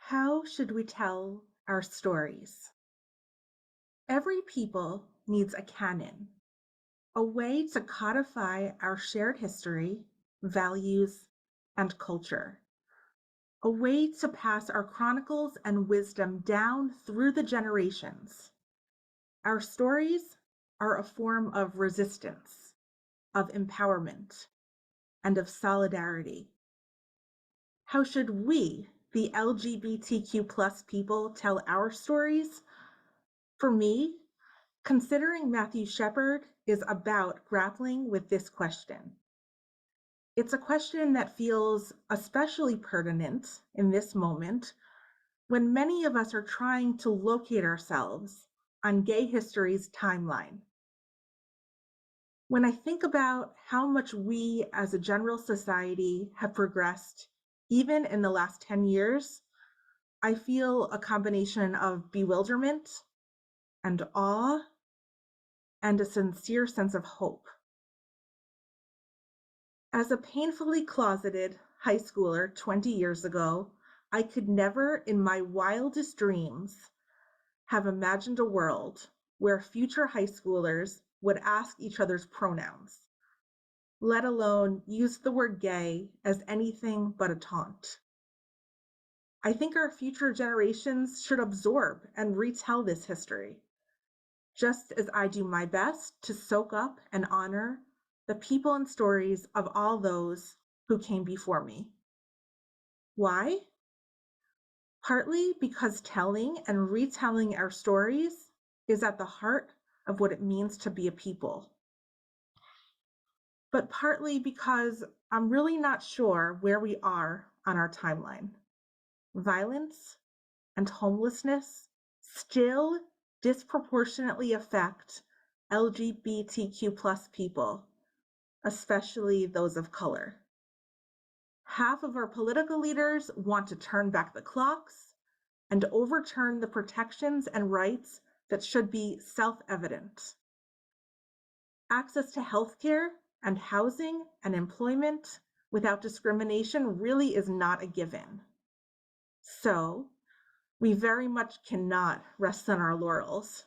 How should we tell our stories? Every people needs a canon, a way to codify our shared history, values, and culture, a way to pass our chronicles and wisdom down through the generations. Our stories are a form of resistance, of empowerment, and of solidarity. How should we, the LGBTQ plus people, tell our stories? For me, considering Matthew Shepard is about grappling with this question. It's a question that feels especially pertinent in this moment when many of us are trying to locate ourselves on gay history's timeline. When I think about how much we as a general society have progressed, even in the last 10 years, I feel a combination of bewilderment and awe and a sincere sense of hope. As a painfully closeted high schooler 20 years ago, I could never in my wildest dreams have imagined a world where future high schoolers would ask each other's pronouns, let alone use the word gay as anything but a taunt. I think our future generations should absorb and retell this history, just as I do my best to soak up and honor the people and stories of all those who came before me. Why? Partly because telling and retelling our stories is at the heart of what it means to be a people. But partly because I'm really not sure where we are on our timeline. Violence and homelessness still disproportionately affect LGBTQ plus people, especially those of color. Half of our political leaders want to turn back the clocks and overturn the protections and rights that should be self-evident. Access to healthcare and housing and employment without discrimination really is not a given. So, we very much cannot rest on our laurels.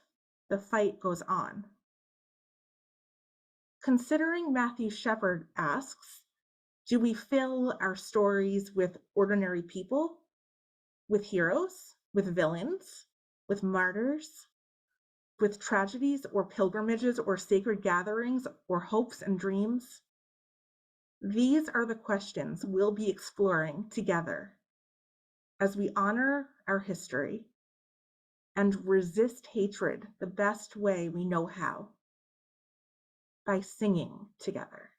The fight goes on. Considering Matthew Shepard asks, do we fill our stories with ordinary people, with heroes, with villains, with martyrs, with tragedies or pilgrimages or sacred gatherings or hopes and dreams? These are the questions we'll be exploring together as we honor our history and resist hatred the best way we know how, by singing together.